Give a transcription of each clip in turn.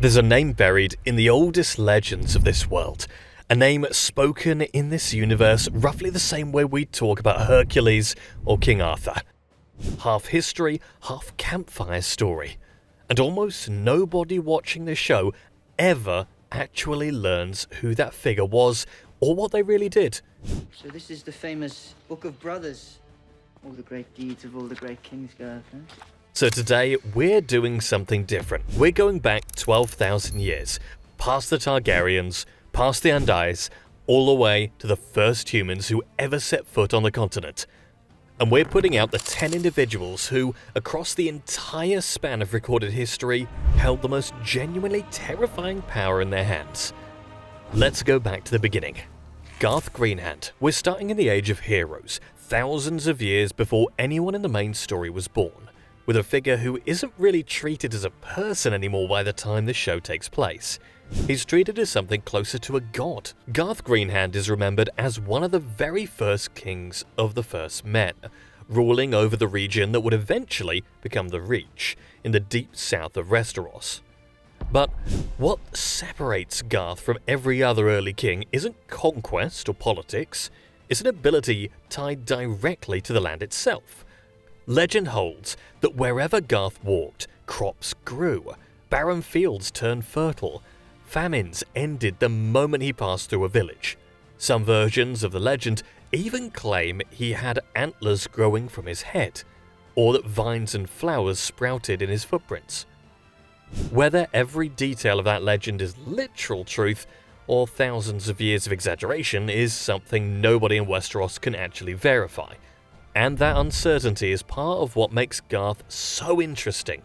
There's a name buried in the oldest legends of this world, a name spoken in this universe roughly the same way we talk about Hercules or King Arthur. Half history, half campfire story. And almost nobody watching the show ever actually learns who that figure was or what they really did. So this is the famous Book of Brothers. All the great deeds of all the great kings, Garth, huh? So today, we're doing something different. We're going back 12,000 years, past the Targaryens, past the Andals, all the way to the first humans who ever set foot on the continent. And we're putting out the 10 individuals who, across the entire span of recorded history, held the most genuinely terrifying power in their hands. Let's go back to the beginning. Garth Greenhand. We're starting in the Age of Heroes, thousands of years before anyone in the main story was born, with a figure who isn't really treated as a person anymore by the time the show takes place. He's treated as something closer to a god. Garth Greenhand is remembered as one of the very first kings of the First Men, ruling over the region that would eventually become the Reach, in the deep south of Westeros. But what separates Garth from every other early king isn't conquest or politics, it's an ability tied directly to the land itself. Legend holds that wherever Garth walked, crops grew, barren fields turned fertile, famines ended the moment he passed through a village. Some versions of the legend even claim he had antlers growing from his head, or that vines and flowers sprouted in his footprints. Whether every detail of that legend is literal truth or thousands of years of exaggeration is something nobody in Westeros can actually verify. And that uncertainty is part of what makes Garth so interesting.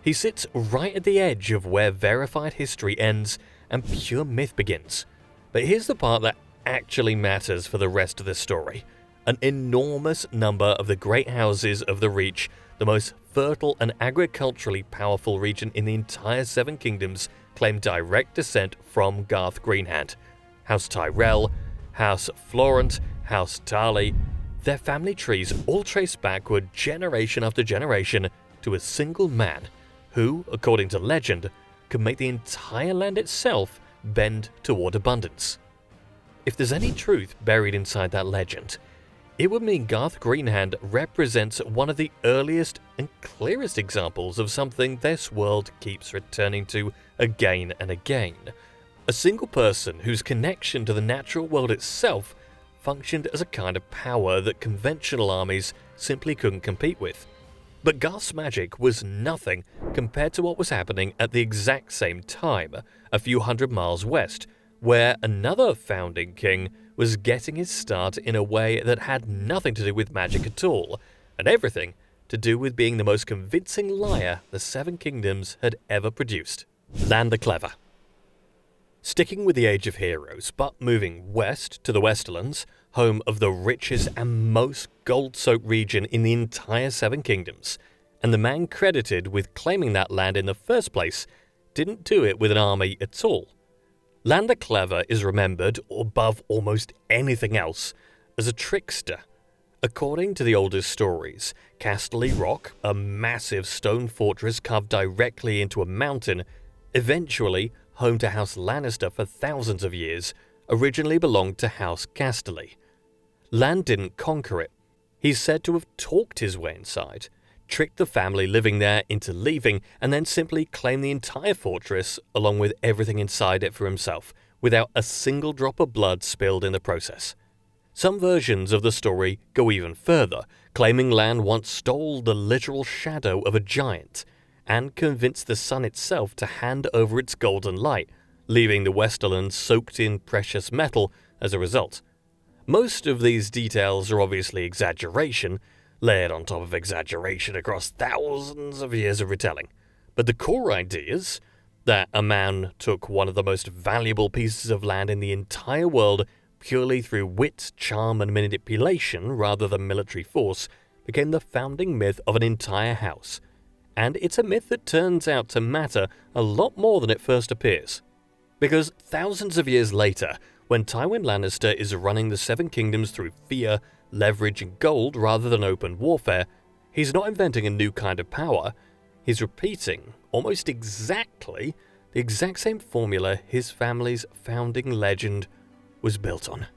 He sits right at the edge of where verified history ends and pure myth begins. But here's the part that actually matters for the rest of the story. An enormous number of the great houses of the Reach, the most fertile and agriculturally powerful region in the entire Seven Kingdoms, claim direct descent from Garth Greenhand. House Tyrell, House Florent, House Tarly. Their family trees all trace backward generation after generation to a single man who, according to legend, could make the entire land itself bend toward abundance. If there's any truth buried inside that legend, it would mean Garth Greenhand represents one of the earliest and clearest examples of something this world keeps returning to again and again. A single person whose connection to the natural world itself functioned as a kind of power that conventional armies simply couldn't compete with. But Garth's magic was nothing compared to what was happening at the exact same time, a few hundred miles west, where another founding king was getting his start in a way that had nothing to do with magic at all, and everything to do with being the most convincing liar the Seven Kingdoms had ever produced. Lann the Clever. Sticking with the Age of Heroes, but moving west to the Westerlands, home of the richest and most gold-soaked region in the entire Seven Kingdoms, and the man credited with claiming that land in the first place didn't do it with an army at all. Lann the Clever is remembered, above almost anything else, as a trickster. According to the oldest stories, Casterly Rock, a massive stone fortress carved directly into a mountain, eventually home to House Lannister for thousands of years, originally belonged to House Casterly. Lann didn't conquer it. He's said to have talked his way inside, tricked the family living there into leaving, and then simply claimed the entire fortress along with everything inside it for himself, without a single drop of blood spilled in the process. Some versions of the story go even further, claiming Lann once stole the literal shadow of a giant, and convinced the sun itself to hand over its golden light, leaving the Westerlands soaked in precious metal as a result. Most of these details are obviously exaggeration, layered on top of exaggeration across thousands of years of retelling. But the core ideas, that a man took one of the most valuable pieces of land in the entire world purely through wit, charm, and manipulation rather than military force, became the founding myth of an entire house. And it's a myth that turns out to matter a lot more than it first appears. Because thousands of years later, when Tywin Lannister is running the Seven Kingdoms through fear, leverage, and gold rather than open warfare, he's not inventing a new kind of power, he's repeating, almost exactly, the exact same formula his family's founding legend was built on.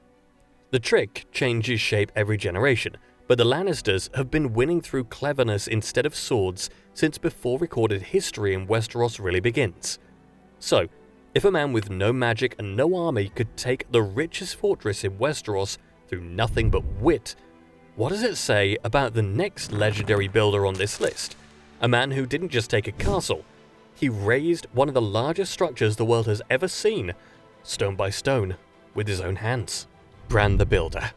The trick changes shape every generation, but the Lannisters have been winning through cleverness instead of swords since before recorded history in Westeros really begins. So, if a man with no magic and no army could take the richest fortress in Westeros through nothing but wit, what does it say about the next legendary builder on this list? A man who didn't just take a castle, he raised one of the largest structures the world has ever seen, stone by stone, with his own hands. Bran the Builder.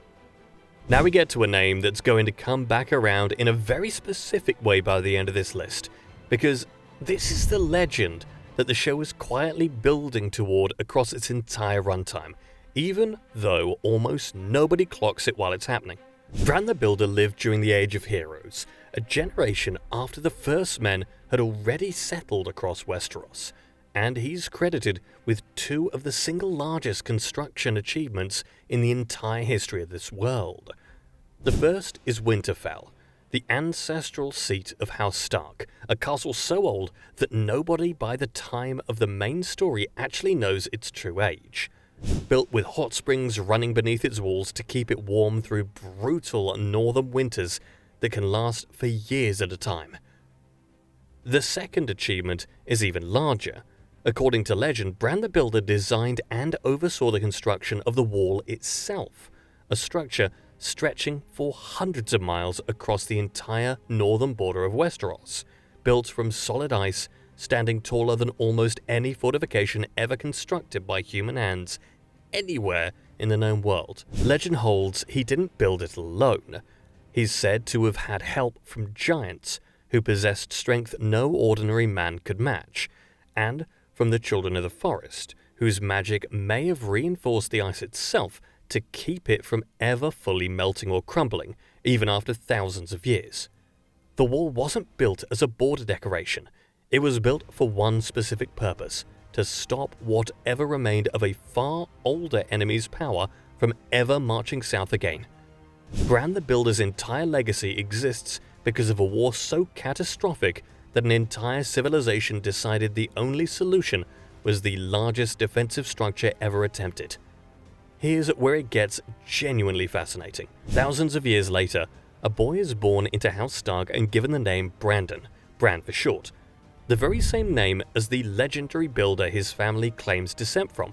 Now we get to a name that's going to come back around in a very specific way by the end of this list, because this is the legend that the show is quietly building toward across its entire runtime, even though almost nobody clocks it while it's happening. Bran the Builder lived during the Age of Heroes, a generation after the first men had already settled across Westeros, and he's credited with two of the single largest construction achievements in the entire history of this world. The first is Winterfell, the ancestral seat of House Stark, a castle so old that nobody by the time of the main story actually knows its true age. Built with hot springs running beneath its walls to keep it warm through brutal northern winters that can last for years at a time. The second achievement is even larger. According to legend, Bran the Builder designed and oversaw the construction of the wall itself, a structure stretching for hundreds of miles across the entire northern border of Westeros, built from solid ice, standing taller than almost any fortification ever constructed by human hands anywhere in the known world. Legend holds he didn't build it alone. He's said to have had help from giants who possessed strength no ordinary man could match, and from the Children of the Forest, whose magic may have reinforced the ice itself to keep it from ever fully melting or crumbling, even after thousands of years. The wall wasn't built as a border decoration. It was built for one specific purpose: to stop whatever remained of a far older enemy's power from ever marching south again. Bran the Builder's entire legacy exists because of a war so catastrophic that an entire civilization decided the only solution was the largest defensive structure ever attempted. Here's where it gets genuinely fascinating. Thousands of years later, a boy is born into House Stark and given the name Brandon, Bran for short, the very same name as the legendary builder his family claims descent from.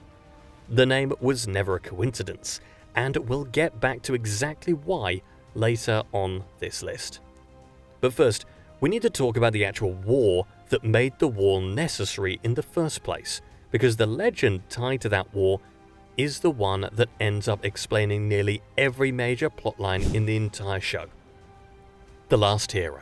The name was never a coincidence, and we'll get back to exactly why later on this list. But first, we need to talk about the actual war that made the wall necessary in the first place, because the legend tied to that war is the one that ends up explaining nearly every major plotline in the entire show. The Last Hero.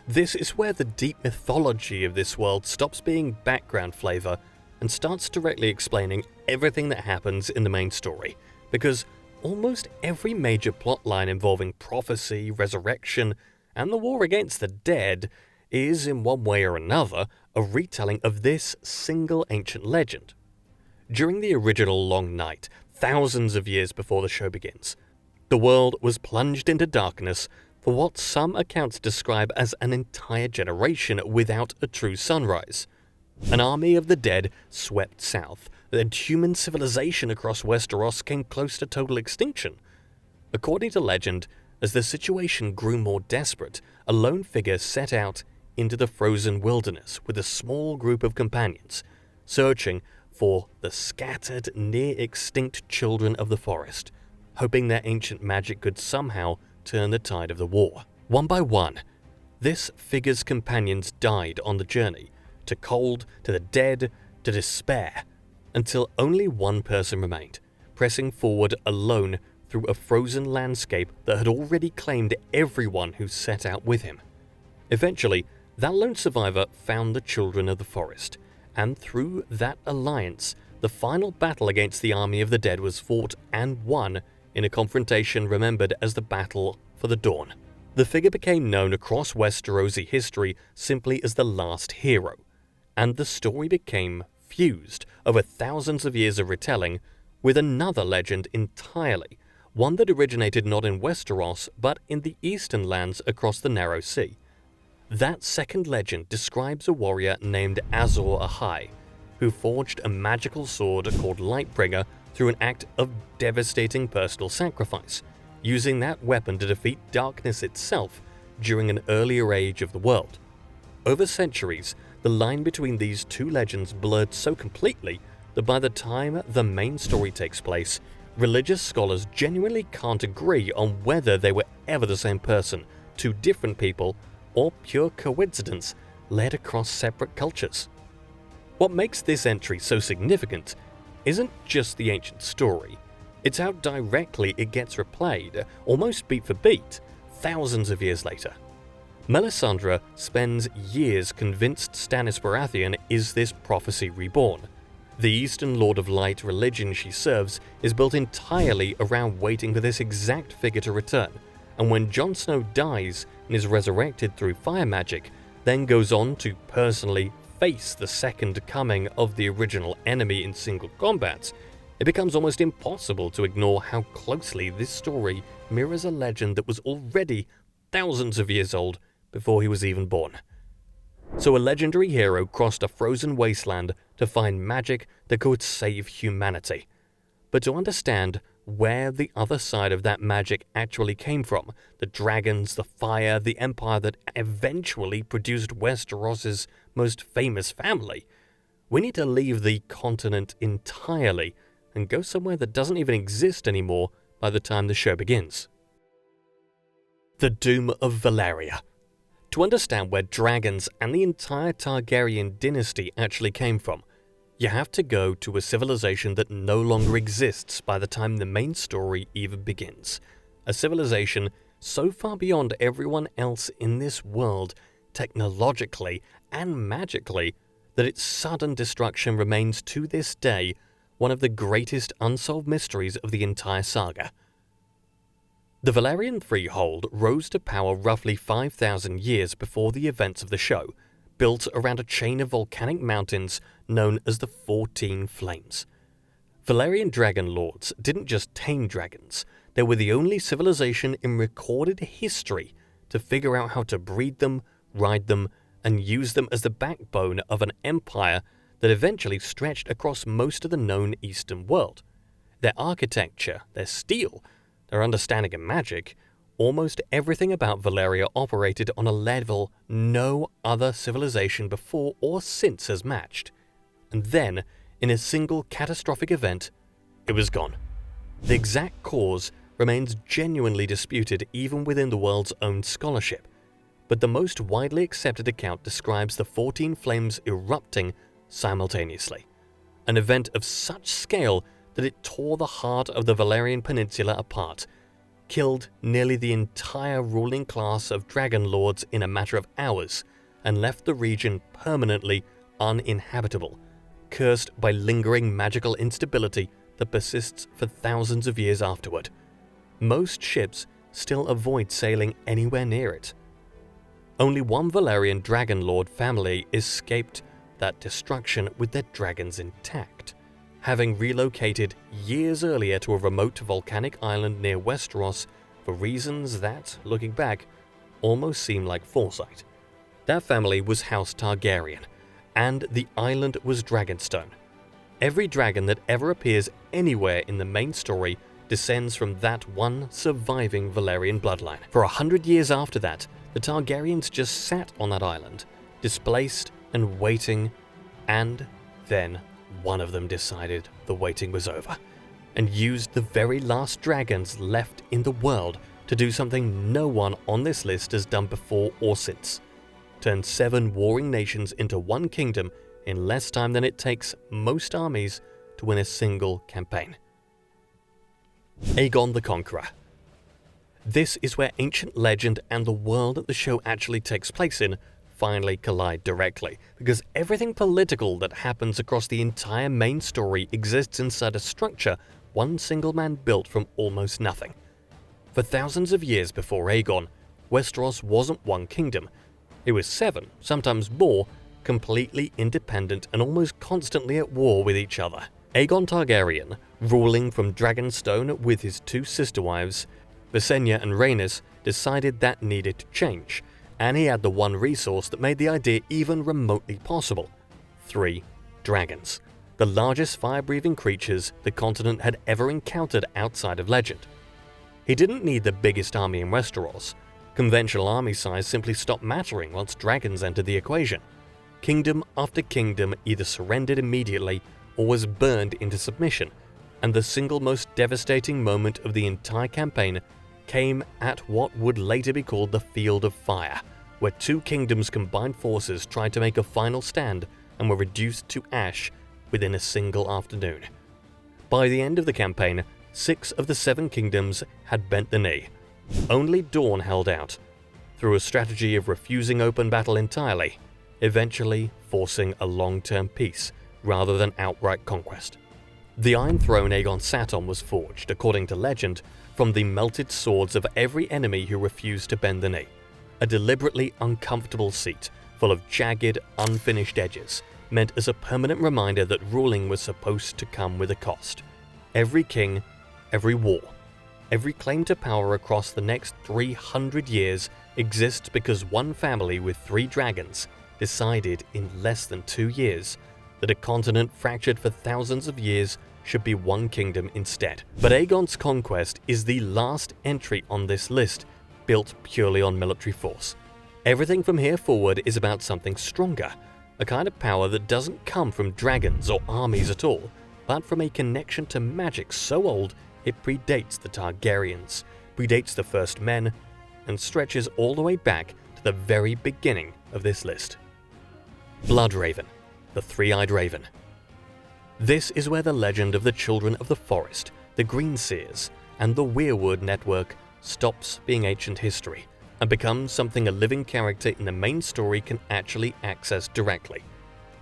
This is where the deep mythology of this world stops being background flavor and starts directly explaining everything that happens in the main story, because almost every major plotline involving prophecy, resurrection, and the war against the dead is, in one way or another, a retelling of this single ancient legend. During the original Long Night, thousands of years before the show begins, the world was plunged into darkness for what some accounts describe as an entire generation without a true sunrise. An army of the dead swept south, and human civilization across Westeros came close to total extinction. According to legend, as the situation grew more desperate, a lone figure set out into the frozen wilderness with a small group of companions, searching for the scattered, near-extinct children of the forest, hoping their ancient magic could somehow turn the tide of the war. One by one, this figure's companions died on the journey, to cold, to the dead, to despair, until only one person remained, pressing forward alone through a frozen landscape that had already claimed everyone who set out with him. Eventually, that lone survivor found the Children of the Forest, and through that alliance, the final battle against the army of the dead was fought and won in a confrontation remembered as the Battle for the Dawn. The figure became known across Westerosi history simply as the Last Hero, and the story became fused over thousands of years of retelling with another legend entirely, one that originated not in Westeros but in the eastern lands across the Narrow Sea. That second legend describes a warrior named Azor Ahai, who forged a magical sword called Lightbringer through an act of devastating personal sacrifice, using that weapon to defeat darkness itself during an earlier age of the world. Over centuries, the line between these two legends blurred so completely that by the time the main story takes place, religious scholars genuinely can't agree on whether they were ever the same person, two different people, or pure coincidence led across separate cultures. What makes this entry so significant isn't just the ancient story, it's how directly it gets replayed, almost beat for beat, thousands of years later. Melisandre spends years convinced Stannis Baratheon is this prophecy reborn. The Eastern Lord of Light religion she serves is built entirely around waiting for this exact figure to return, and when Jon Snow dies and is resurrected through fire magic, then goes on to personally face the second coming of the original enemy in single combat, it becomes almost impossible to ignore how closely this story mirrors a legend that was already thousands of years old before he was even born. So a legendary hero crossed a frozen wasteland to find magic that could save humanity. But to understand where the other side of that magic actually came from, the dragons, the fire, the empire that eventually produced Westeros' most famous family, we need to leave the continent entirely and go somewhere that doesn't even exist anymore by the time the show begins. The Doom of Valyria. To understand where dragons and the entire Targaryen dynasty actually came from, you have to go to a civilization that no longer exists by the time the main story even begins. A civilization so far beyond everyone else in this world, technologically and magically, that its sudden destruction remains to this day one of the greatest unsolved mysteries of the entire saga. The Valyrian Freehold rose to power roughly 5,000 years before the events of the show, built around a chain of volcanic mountains known as the 14 Flames. Valyrian dragon lords didn't just tame dragons, they were the only civilization in recorded history to figure out how to breed them, ride them, and use them as the backbone of an empire that eventually stretched across most of the known Eastern world. Their architecture, their steel, their understanding of magic, almost everything about Valyria operated on a level no other civilization before or since has matched. And then, in a single catastrophic event, it was gone. The exact cause remains genuinely disputed even within the world's own scholarship, but the most widely accepted account describes the 14 flames erupting simultaneously, an event of such scale that it tore the heart of the Valyrian Peninsula apart, killed nearly the entire ruling class of dragon lords in a matter of hours, and left the region permanently uninhabitable, cursed by lingering magical instability that persists for thousands of years afterward. Most ships still avoid sailing anywhere near it. Only one Valyrian dragon lord family escaped that destruction with their dragons intact, having relocated years earlier to a remote volcanic island near Westeros for reasons that, looking back, almost seem like foresight. That family was House Targaryen, and the island was Dragonstone. Every dragon that ever appears anywhere in the main story descends from that one surviving Valyrian bloodline. For 100 years after that, the Targaryens just sat on that island, displaced and waiting, and then one of them decided the waiting was over, and used the very last dragons left in the world to do something no one on this list has done before or since. Turn 7 warring nations into one kingdom in less time than it takes most armies to win a single campaign. Aegon the Conqueror. This is where ancient legend and the world that the show actually takes place in finally collide directly, because everything political that happens across the entire main story exists inside a structure one single man built from almost nothing. For thousands of years before Aegon, Westeros wasn't one kingdom. It was 7, sometimes more, completely independent and almost constantly at war with each other. Aegon Targaryen, ruling from Dragonstone with his 2 sister wives, Visenya and Rhaenys, decided that needed to change, and he had the one resource that made the idea even remotely possible: 3 dragons, the largest fire-breathing creatures the continent had ever encountered outside of legend. He didn't need the biggest army in Westeros. Conventional army size simply stopped mattering once dragons entered the equation. Kingdom after kingdom either surrendered immediately or was burned into submission, and the single most devastating moment of the entire campaign came at what would later be called the Field of Fire, where two kingdoms combined forces tried to make a final stand and were reduced to ash within a single afternoon. By the end of the campaign, 6 of the 7 kingdoms had bent the knee. Only Dorne held out, through a strategy of refusing open battle entirely, eventually forcing a long-term peace rather than outright conquest. The Iron Throne Aegon sat on was forged, according to legend, from the melted swords of every enemy who refused to bend the knee. A deliberately uncomfortable seat, full of jagged, unfinished edges, meant as a permanent reminder that ruling was supposed to come with a cost. Every king, every war, every claim to power across the next 300 years exists because one family with 3 dragons decided in less than 2 years that a continent fractured for thousands of years should be one kingdom instead. But Aegon's conquest is the last entry on this list, built purely on military force. Everything from here forward is about something stronger, a kind of power that doesn't come from dragons or armies at all, but from a connection to magic so old it predates the Targaryens, predates the First Men, and stretches all the way back to the very beginning of this list. Bloodraven, the Three-Eyed Raven. This is where the legend of the Children of the Forest, the Greenseers, and the Weirwood network stops being ancient history and becomes something a living character in the main story can actually access directly.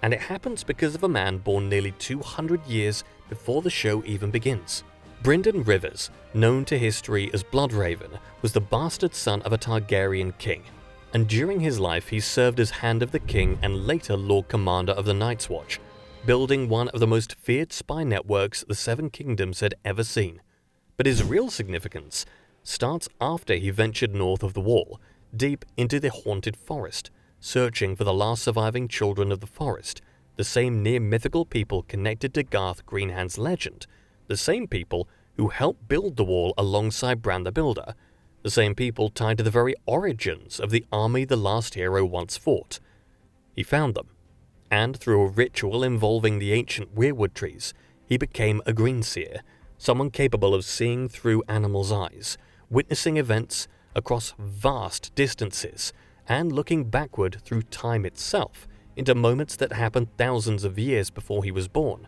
And it happens because of a man born nearly 200 years before the show even begins. Brynden Rivers, known to history as Bloodraven, was the bastard son of a Targaryen king, and during his life he served as Hand of the King and later Lord Commander of the Night's Watch, building one of the most feared spy networks the Seven Kingdoms had ever seen. But his real significance starts after he ventured north of the Wall, deep into the haunted forest, searching for the last surviving children of the forest, the same near-mythical people connected to Garth Greenhand's legend, the same people who helped build the Wall alongside Bran the Builder, the same people tied to the very origins of the army the last hero once fought. He found them, and through a ritual involving the ancient weirwood trees, he became a Greenseer, someone capable of seeing through animals' eyes, witnessing events across vast distances, and looking backward through time itself into moments that happened thousands of years before he was born.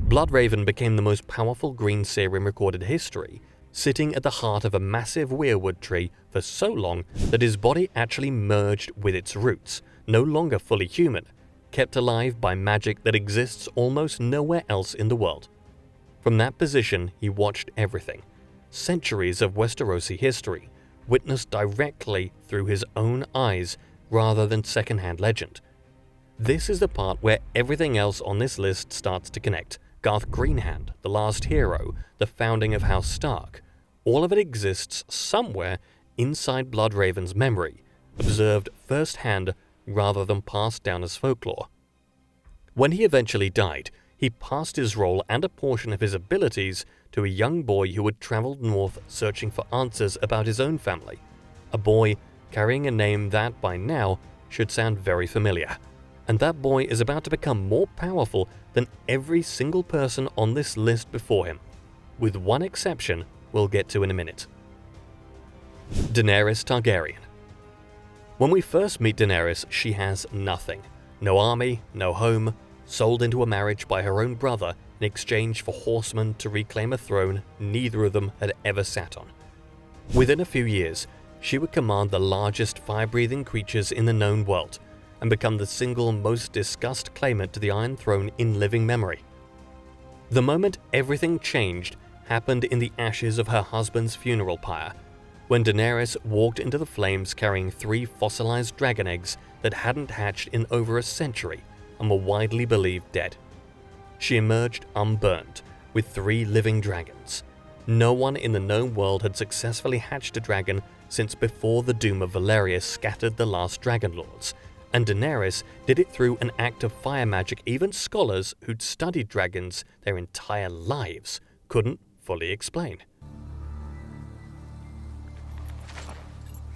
Bloodraven became the most powerful Greenseer in recorded history, sitting at the heart of a massive weirwood tree for so long that his body actually merged with its roots, no longer fully human, kept alive by magic that exists almost nowhere else in the world. From that position, he watched everything, centuries of Westerosi history, witnessed directly through his own eyes rather than secondhand legend. This is the part where everything else on this list starts to connect. Garth Greenhand, the last hero, the founding of House Stark. All of it exists somewhere inside Bloodraven's memory, observed firsthand rather than passed down as folklore. When he eventually died, he passed his role and a portion of his abilities to a young boy who had traveled north searching for answers about his own family, a boy carrying a name that, by now, should sound very familiar. And that boy is about to become more powerful than every single person on this list before him, with one exception we'll get to in a minute. Daenerys Targaryen. When we first meet Daenerys, she has nothing. No army, no home, sold into a marriage by her own brother in exchange for horsemen to reclaim a throne neither of them had ever sat on. Within a few years, she would command the largest fire-breathing creatures in the known world, and become the single most discussed claimant to the Iron Throne in living memory. The moment everything changed happened in the ashes of her husband's funeral pyre, when Daenerys walked into the flames carrying 3 fossilized dragon eggs that hadn't hatched in over a century and were widely believed dead. She emerged unburned, with 3 living dragons. No one in the known world had successfully hatched a dragon since before the Doom of Valyria scattered the last Dragon Lords, And Daenerys did it through an act of fire magic even scholars who'd studied dragons their entire lives couldn't fully explain.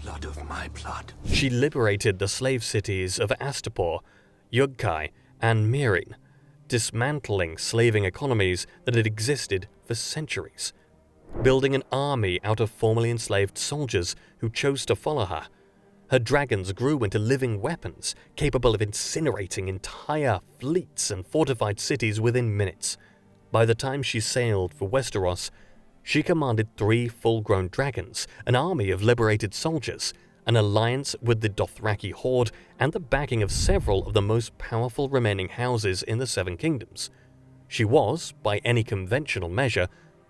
Blood of my blood. She liberated the slave cities of Astapor, Yugkai, and Meereen, dismantling slaving economies that had existed for centuries, building an army out of formerly enslaved soldiers who chose to follow her. Her dragons grew into living weapons, capable of incinerating entire fleets and fortified cities within minutes. By the time she sailed for Westeros, she commanded 3 full-grown dragons, an army of liberated soldiers, an alliance with the Dothraki horde, and the backing of several of the most powerful remaining houses in the Seven Kingdoms. She was, by any conventional measure,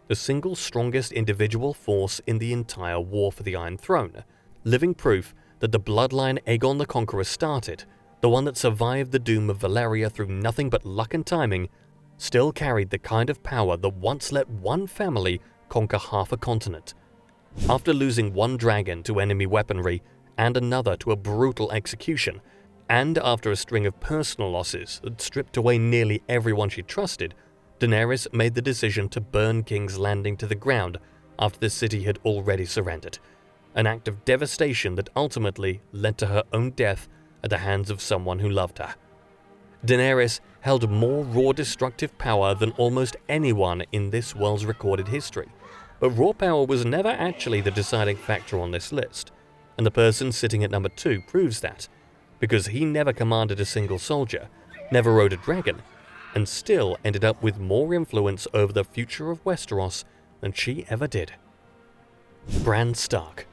the single strongest individual force in the entire war for the Iron Throne, living proof that the bloodline Aegon the Conqueror started, the one that survived the Doom of Valyria through nothing but luck and timing, still carried the kind of power that once let one family conquer half a continent. After losing one dragon to enemy weaponry and another to a brutal execution, and after a string of personal losses that stripped away nearly everyone she trusted, Daenerys made the decision to burn King's Landing to the ground after the city had already surrendered, an act of devastation that ultimately led to her own death at the hands of someone who loved her. Daenerys held more raw destructive power than almost anyone in this world's recorded history, but raw power was never actually the deciding factor on this list, and the person sitting at number 2 proves that, because he never commanded a single soldier, never rode a dragon, and still ended up with more influence over the future of Westeros than she ever did. Bran Stark.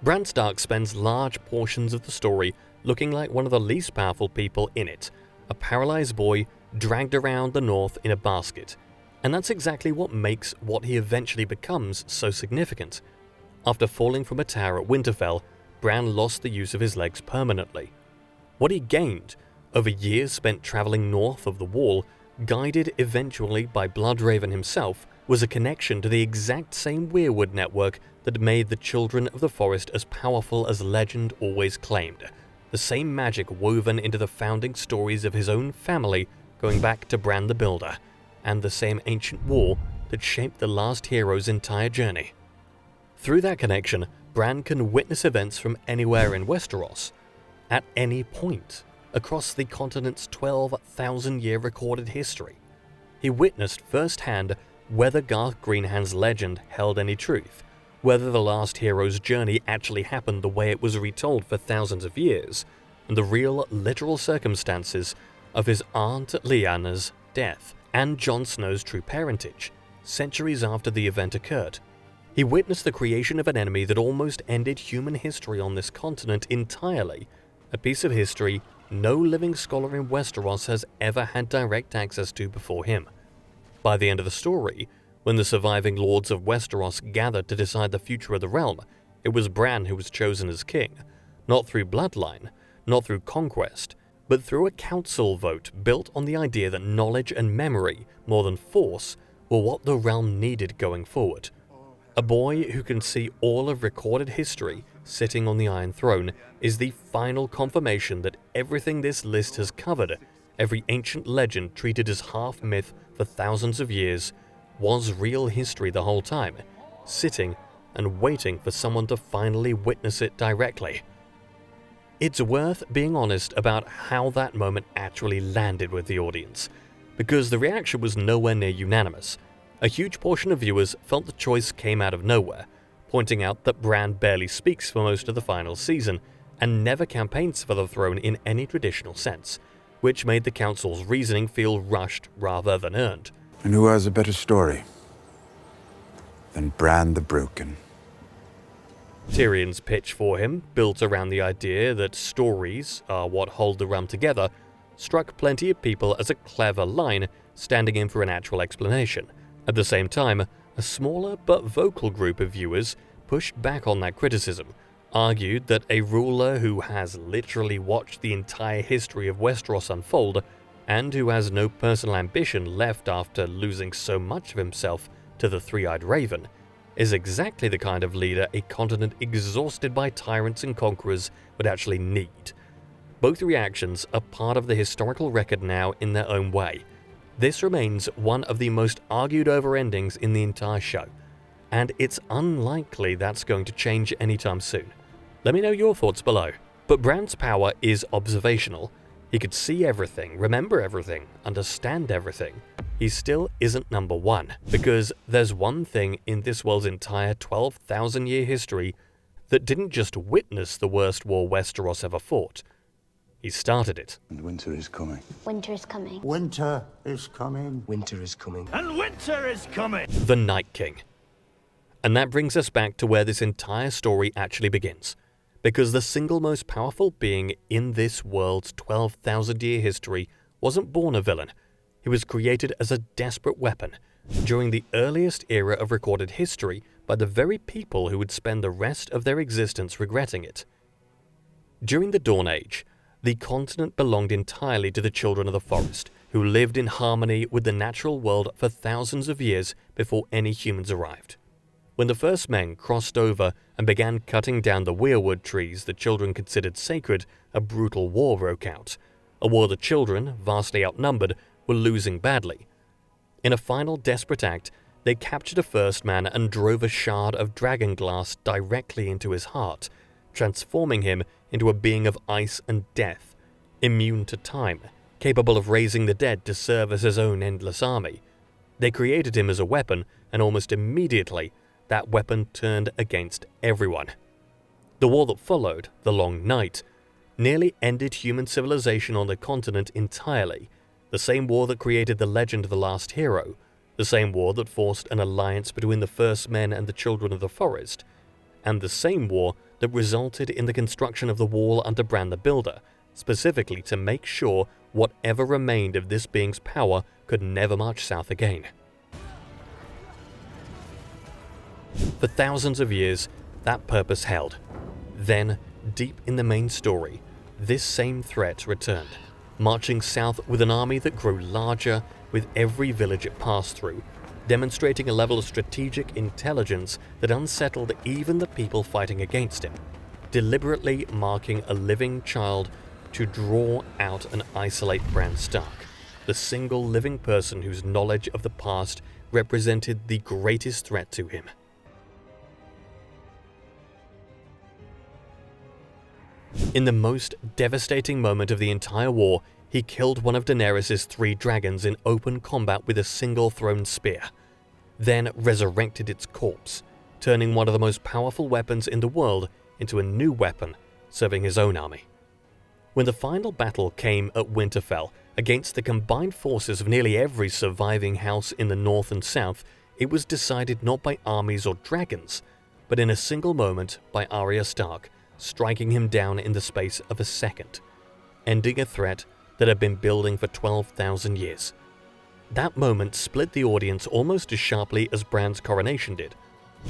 Bran Stark spends large portions of the story looking like one of the least powerful people in it, a paralyzed boy dragged around the north in a basket. And that's exactly what makes what he eventually becomes so significant. After falling from a tower at Winterfell, Bran lost the use of his legs permanently. What he gained, over years spent traveling north of the Wall, guided eventually by Bloodraven himself, was a connection to the exact same weirwood network that made the Children of the Forest as powerful as legend always claimed. The same magic woven into the founding stories of his own family going back to Bran the Builder, and the same ancient war that shaped the last hero's entire journey. Through that connection, Bran can witness events from anywhere in Westeros, at any point, across the continent's 12,000-year recorded history. He witnessed firsthand whether Garth Greenhand's legend held any truth, whether the last hero's journey actually happened the way it was retold for thousands of years, and the real, literal circumstances of his aunt Lyanna's death, and Jon Snow's true parentage, centuries after the event occurred. He witnessed the creation of an enemy that almost ended human history on this continent entirely, a piece of history no living scholar in Westeros has ever had direct access to before him. By the end of the story, when the surviving lords of Westeros gathered to decide the future of the realm, it was Bran who was chosen as king, not through bloodline, not through conquest, but through a council vote built on the idea that knowledge and memory, more than force, were what the realm needed going forward. A boy who can see all of recorded history sitting on the Iron Throne is the final confirmation that everything this list has covered, every ancient legend treated as half myth for thousands of years, was real history the whole time, sitting and waiting for someone to finally witness it directly. It's worth being honest about how that moment actually landed with the audience, because the reaction was nowhere near unanimous. A huge portion of viewers felt the choice came out of nowhere, pointing out that Bran barely speaks for most of the final season and never campaigns for the throne in any traditional sense, which made the council's reasoning feel rushed rather than earned. And who has a better story than Bran the Broken? Tyrion's pitch for him, built around the idea that stories are what hold the realm together, struck plenty of people as a clever line, standing in for an actual explanation. At the same time, a smaller but vocal group of viewers pushed back on that criticism, argued that a ruler who has literally watched the entire history of Westeros unfold, and who has no personal ambition left after losing so much of himself to the Three-Eyed Raven, is exactly the kind of leader a continent exhausted by tyrants and conquerors would actually need. Both reactions are part of the historical record now in their own way. This remains one of the most argued over endings in the entire show, and it's unlikely that's going to change anytime soon. Let me know your thoughts below. But Bran's power is observational. He could see everything, remember everything, understand everything. He still isn't number one, because there's one thing in this world's entire 12,000-year history that didn't just witness the worst war Westeros ever fought. He started it. And winter is coming. Winter is coming. Winter is coming. Winter is coming. And winter is coming! The Night King. And that brings us back to where this entire story actually begins. Because the single most powerful being in this world's 12,000-year history wasn't born a villain. He was created as a desperate weapon during the earliest era of recorded history by the very people who would spend the rest of their existence regretting it. During the Dawn Age, the continent belonged entirely to the children of the forest, who lived in harmony with the natural world for thousands of years before any humans arrived. When the first men crossed over and began cutting down the weirwood trees the children considered sacred, a brutal war broke out. A war the children, vastly outnumbered, were losing badly. In a final desperate act, they captured a first man and drove a shard of dragon glass directly into his heart, transforming him into a being of ice and death, immune to time, capable of raising the dead to serve as his own endless army. They created him as a weapon, and almost immediately, that weapon turned against everyone. The war that followed, the Long Night, nearly ended human civilization on the continent entirely. The same war that created the legend of the last hero, the same war that forced an alliance between the first men and the children of the forest, and the same war that resulted in the construction of the wall under Bran the Builder, specifically to make sure whatever remained of this being's power could never march south again. For thousands of years, that purpose held. Then, deep in the main story, this same threat returned, marching south with an army that grew larger with every village it passed through, demonstrating a level of strategic intelligence that unsettled even the people fighting against him, deliberately marking a living child to draw out and isolate Bran Stark, the single living person whose knowledge of the past represented the greatest threat to him. In the most devastating moment of the entire war, he killed one of Daenerys' 3 dragons in open combat with a single thrown spear, then resurrected its corpse, turning one of the most powerful weapons in the world into a new weapon, serving his own army. When the final battle came at Winterfell against the combined forces of nearly every surviving house in the north and south, it was decided not by armies or dragons, but in a single moment by Arya Stark, striking him down in the space of a second, ending a threat that had been building for 12,000 years. That moment split the audience almost as sharply as Bran's coronation did.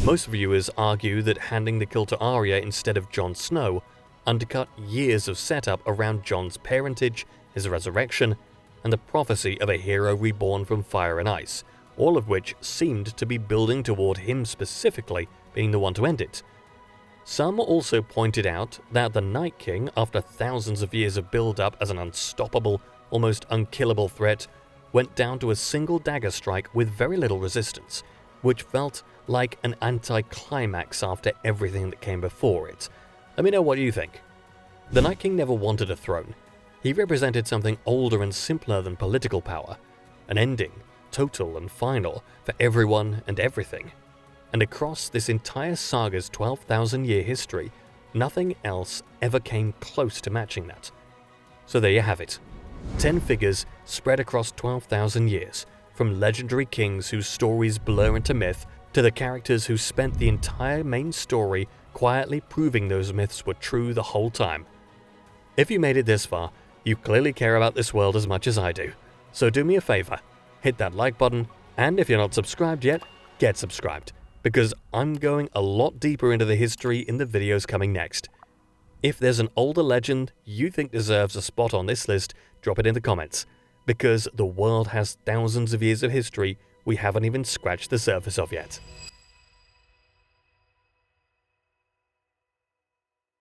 Most viewers argue that handing the kill to Arya instead of Jon Snow undercut years of setup around Jon's parentage, his resurrection, and the prophecy of a hero reborn from fire and ice, all of which seemed to be building toward him specifically being the one to end it. Some also pointed out that the Night King, after thousands of years of build-up as an unstoppable, almost unkillable threat, went down to a single dagger strike with very little resistance, which felt like an anti-climax after everything that came before it. Let me know what you think. The Night King never wanted a throne. He represented something older and simpler than political power, an ending, total and final, for everyone and everything. And across this entire saga's 12,000-year history, nothing else ever came close to matching that. So there you have it. 10 figures spread across 12,000 years, from legendary kings whose stories blur into myth, to the characters who spent the entire main story quietly proving those myths were true the whole time. If you made it this far, you clearly care about this world as much as I do. So do me a favor, hit that like button, and if you're not subscribed yet, get subscribed, because I'm going a lot deeper into the history in the videos coming next. If there's an older legend you think deserves a spot on this list, drop it in the comments, because the world has thousands of years of history we haven't even scratched the surface of yet.